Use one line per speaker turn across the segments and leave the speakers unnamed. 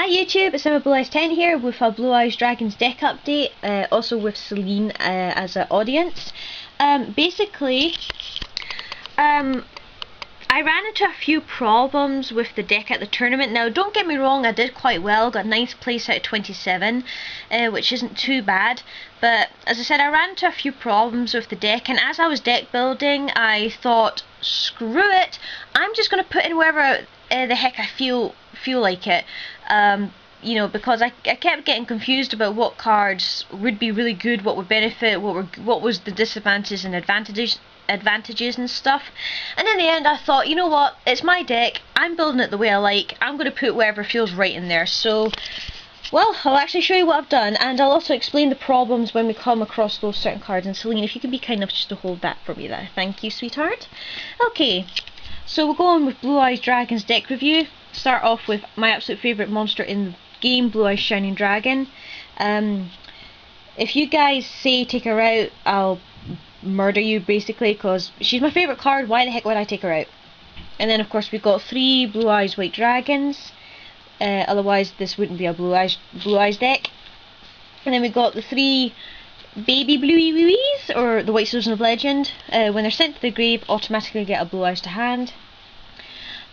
Hi YouTube, it's Emma Blue Eyes 10 here with a Blue Eyes Dragons deck update, also with Celine as an audience. Basically, I ran into a few problems with the deck at the tournament. Now don't get me wrong, I did quite well, got 9th place out of 27, which isn't too bad, but as I said, I ran into a few problems with the deck, and as I was deck building I thought, screw it, I'm just going to put in wherever the heck I feel like it. You know, because I kept getting confused about what cards would be really good, what would benefit, what was the disadvantages and advantages and stuff. And in the end I thought, you know what, it's my deck, I'm building it the way I like, I'm going to put whatever feels right in there. So, well, I'll actually show you what I've done, and I'll also explain the problems when we come across those certain cards. And Celine, if you could be kind enough just to hold that for me there. Thank you, sweetheart. Okay, so we'll go on with Blue Eyes Dragons deck review. Start off with my absolute favourite monster in the game, Blue Eyes Shining Dragon. If you guys say take her out, I'll murder you basically, because she's my favourite card. Why the heck would I take her out? And then of course we've got 3 Blue Eyes White Dragons, otherwise this wouldn't be a Blue Eyes deck. And then we've got the 3 baby Bluey Wee's, or the White Susan of Legend. When they're sent to the grave, automatically get a Blue Eyes to hand.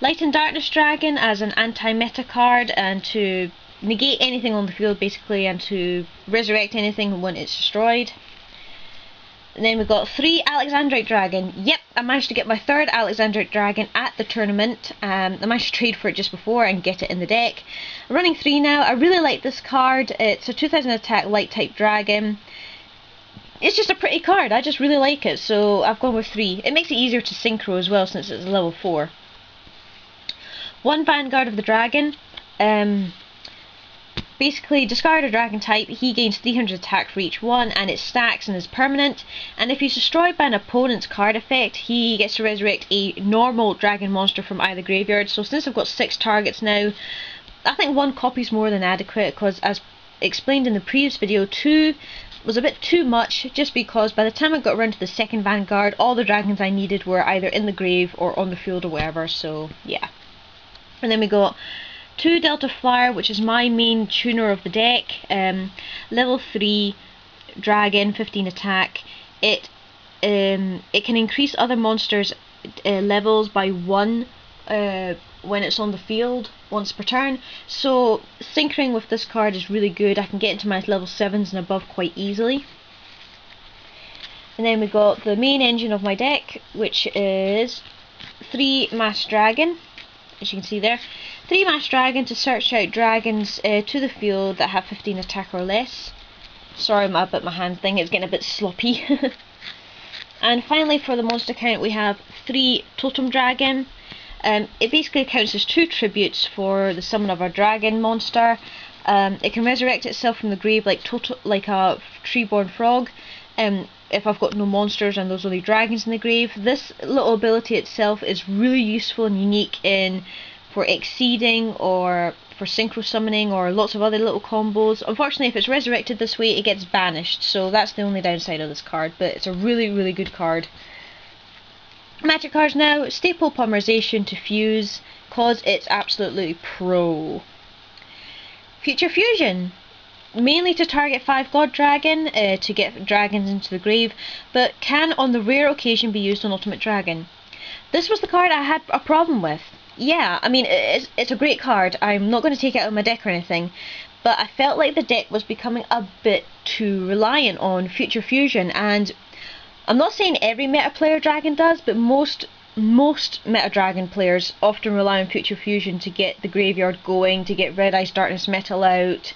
Light and Darkness Dragon as an anti-meta card, and to negate anything on the field basically, and to resurrect anything when it's destroyed. And then we've got 3 Alexandrite Dragon. Yep, I managed to get my 3rd Alexandrite Dragon at the tournament. I managed to trade for it just before and get it in the deck. I'm running 3 now. I really like this card. It's a 2000 attack light type dragon. It's just a pretty card. I just really like it, so I've gone with 3. It makes it easier to synchro as well since it's level 4. 1 Vanguard of the Dragon. Basically, discard a dragon type, he gains 300 attack for each one, and it stacks and is permanent. And if he's destroyed by an opponent's card effect, he gets to resurrect a normal dragon monster from either graveyard. So since I've got 6 targets now, I think 1 copy is more than adequate, because as explained in the previous video, 2 was a bit too much, just because by the time I got around to the 2nd Vanguard, all the dragons I needed were either in the grave or on the field or wherever, so yeah. And then we got 2 Delta Flyer, which is my main tuner of the deck. Level 3 dragon, 15 attack. It can increase other monsters' levels by 1 when it's on the field once per turn. So synchroning with this card is really good. I can get into my level 7s and above quite easily. And then we got the main engine of my deck, which is 3 Mass Dragon. As you can see there, 3 Mass Dragon to search out dragons to the field that have 15 attack or less. Sorry about my hand thing, it's getting a bit sloppy. And finally for the monster count we have 3 Totem Dragon. It basically counts as 2 tributes for the summon of a dragon monster. It can resurrect itself from the grave like a Treeborn Frog. If I've got no monsters and there's only dragons in the grave. This little ability itself is really useful and unique for exceeding or for synchro summoning or lots of other little combos. Unfortunately, if it's resurrected this way, it gets banished, so that's the only downside of this card, but it's a really good card. Magic cards now. Staple Polymerization to fuse, cause it's absolutely pro. Future Fusion. Mainly to target 5 God Dragon, to get dragons into the grave, but can on the rare occasion be used on Ultimate Dragon. This was the card I had a problem with. Yeah, I mean, it's a great card, I'm not going to take it out of my deck or anything, but I felt like the deck was becoming a bit too reliant on Future Fusion, and I'm not saying every meta player dragon does, but most meta dragon players often rely on Future Fusion to get the graveyard going, to get Red Eyes Darkness Metal out,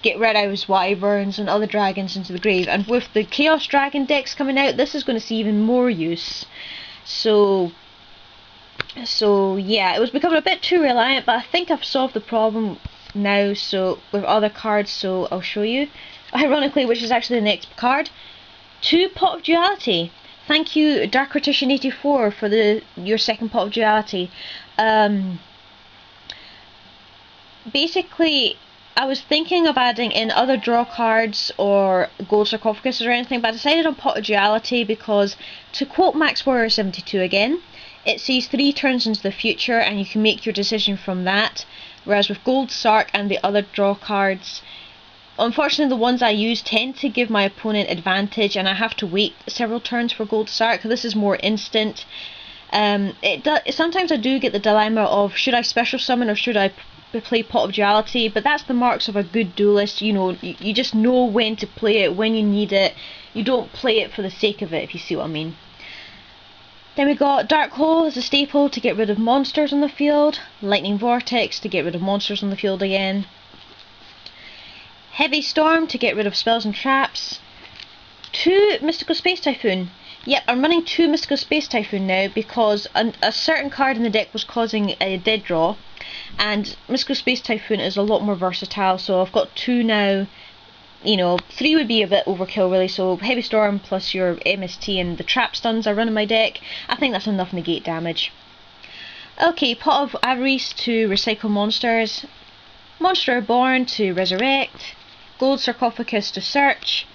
get Red Eyes Wyverns and other dragons into the grave. And with the Chaos Dragon decks coming out, this is going to see even more use. So yeah, it was becoming a bit too reliant, but I think I've solved the problem now, so with other cards, so I'll show you. Ironically, which is actually the next card, 2 Pot of Duality. Thank you, Dark Cortician 84, for your 2nd Pot of Duality. Basically, I was thinking of adding in other draw cards or gold sarcophaguses or anything, but I decided on Pot of Duality because, to quote Max Warrior 72 again, it sees 3 turns into the future and you can make your decision from that. whereas with Gold Sark and the other draw cards, unfortunately the ones I use tend to give my opponent advantage, and I have to wait several turns for Gold Sark. This is more instant. Sometimes I do get the dilemma of should I special summon or should I play Pot of Duality, but that's the marks of a good duelist. You know, you just know when to play it, when you need it. You don't play it for the sake of it, if you see what I mean. Then we got Dark Hole as a staple to get rid of monsters on the field, Lightning Vortex to get rid of monsters on the field again, Heavy Storm to get rid of spells and traps, 2 Mystical Space Typhoon. Yep, I'm running 2 Mystical Space Typhoon now because a certain card in the deck was causing a dead draw, and Mystical Space Typhoon is a lot more versatile, so I've got 2 now. You know, 3 would be a bit overkill really, so Heavy Storm plus your MST and the trap stuns I run in my deck, I think that's enough negate damage. Okay, Pot of Avarice to recycle monsters, Monster Reborn to resurrect, Gold Sarcophagus to search,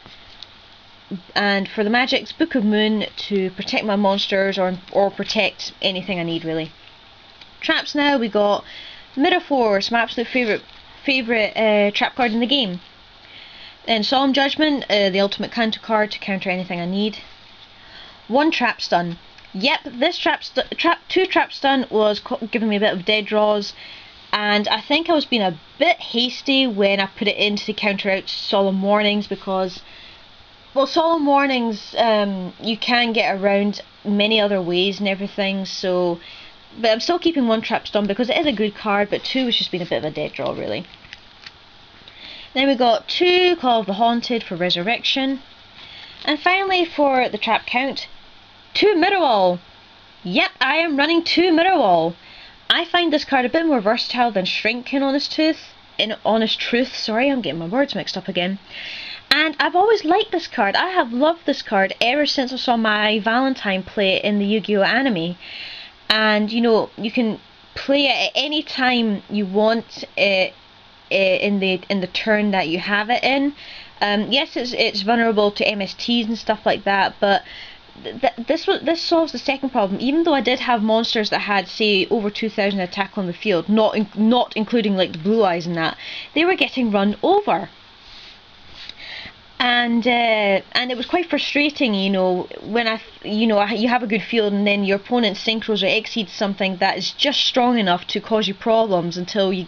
and for the magics, Book of Moon to protect my monsters or protect anything I need really. Traps now, we got Mirror Force, my absolute favourite trap card in the game. Then Solemn Judgment, the ultimate counter card to counter anything I need. 1 Trap Stun. Yep, this 2 Trap Stun was giving me a bit of dead draws, and I think I was being a bit hasty when I put it in to counter out Solemn Warnings, because, well, Solemn Warnings you can get around many other ways and everything, so, but I'm still keeping 1 Trap Stun because it is a good card, but 2 was just being a bit of a dead draw really. Then we got 2 Call of the Haunted for resurrection. And finally for the trap count, 2 Mirror Wall. Yep, I am running 2 Mirror Wall. I find this card a bit more versatile than Shrink in Honest Truth. Sorry, I'm getting my words mixed up again. And I've always liked this card. I have loved this card ever since I saw my Valentine play it in the Yu-Gi-Oh anime. And you know, you can play it at any time you want in the turn that you have it in. Yes, it's vulnerable to MSTs and stuff like that, but this solves the second problem. Even though I did have monsters that had, say, over 2,000 attack on the field, not including like the Blue Eyes and that, they were getting run over. And it was quite frustrating, you know, when you have a good field and then your opponent synchros or exceeds something that is just strong enough to cause you problems until you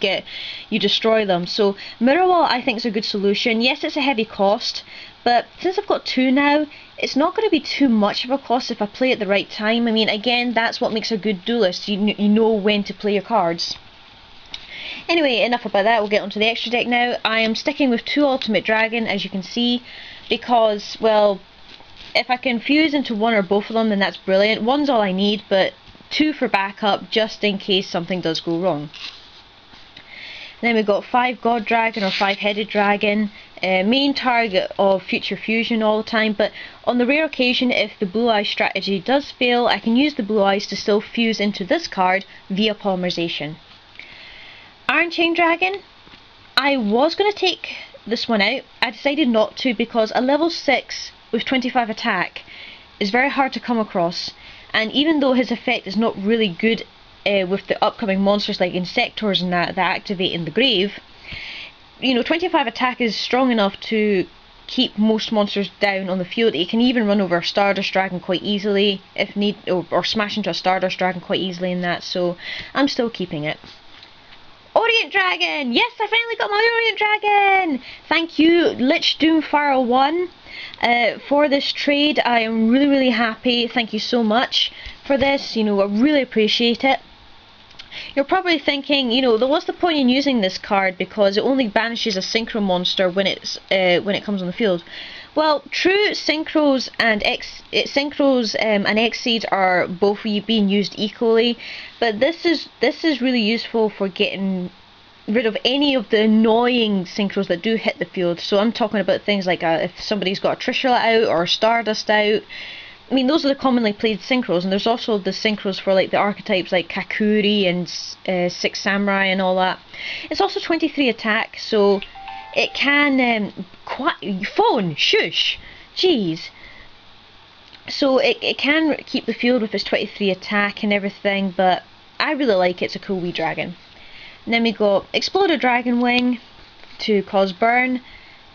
destroy them. So Mirror Wall I think is a good solution. Yes, it's a heavy cost, but since I've got 2 now, it's not going to be too much of a cost if I play at the right time. I mean, again, that's what makes a good duelist. You know when to play your cards. Anyway, enough about that, we'll get onto the extra deck now. I am sticking with 2 Ultimate Dragon, as you can see, because, well, if I can fuse into 1 or both of them, then that's brilliant. 1's all I need, but 2 for backup, just in case something does go wrong. Then we've got 5 God Dragon or 5-headed dragon, main target of future fusion all the time, but on the rare occasion if the Blue Eyes strategy does fail, I can use the Blue Eyes to still fuse into this card via polymerization. Iron Chain Dragon, I was going to take this one out. I decided not to because a level 6 with 25 attack is very hard to come across, and even though his effect is not really good with the upcoming monsters like Insectors and that activate in the grave, you know, 25 attack is strong enough to keep most monsters down on the field. It can even run over a Stardust Dragon quite easily if need, or smash into a Stardust Dragon quite easily in that, so I'm still keeping it. Orient Dragon! Yes, I finally got my Orient Dragon! Thank you, Lich Doomfire 1, for this trade. I am really happy. Thank you so much for this. You know, I really appreciate it. You're probably thinking, you know, what's the point in using this card because it only banishes a Synchro monster when it comes on the field. Well, true, Synchros and Exceeds are both being used equally, but this is really useful for getting rid of any of the annoying Synchros that do hit the field. So I'm talking about things like if somebody's got a Trishula out or a Stardust out. I mean, those are the commonly played Synchros, and there's also the Synchros for like the archetypes like Kakuri and 6 Samurai and all that. It's also 23 attack, so it can phone shush, jeez. So it can keep the field with its 23 attack and everything, but I really like it. It's a cool wee dragon. And then we got Exploded Dragon Wing to cause burn,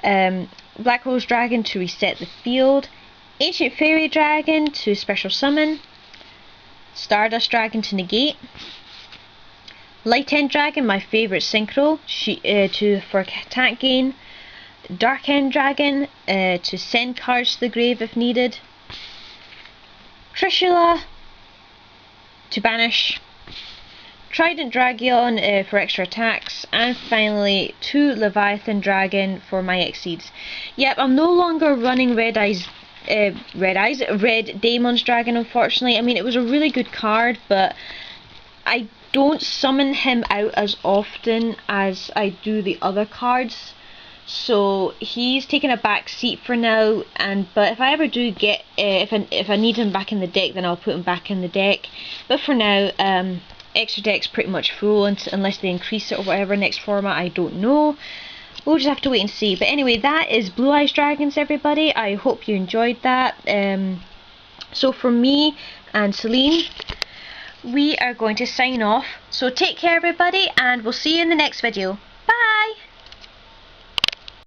Black Rose Dragon to reset the field, Ancient Fairy Dragon to special summon, Stardust Dragon to negate, Light End Dragon, my favourite synchro, for attack gain, Dark End Dragon to send cards to the grave if needed, Trishula to banish, Trident Dragon for extra attacks, and finally 2 Leviathan Dragon for my Exceeds. Yep, I'm no longer running Red Daemon's Dragon, unfortunately. I mean, it was a really good card, but I don't summon him out as often as I do the other cards, so he's taking a back seat for now. But if I ever do get if I need him back in the deck, then I'll put him back in the deck. But for now, extra deck's pretty much full unless they increase it or whatever next format. I don't know. We'll just have to wait and see. But anyway, that is Blue Eyes Dragons, everybody. I hope you enjoyed that. So for me and Celine, we are going to sign off. So take care, everybody, and we'll see you in the next video.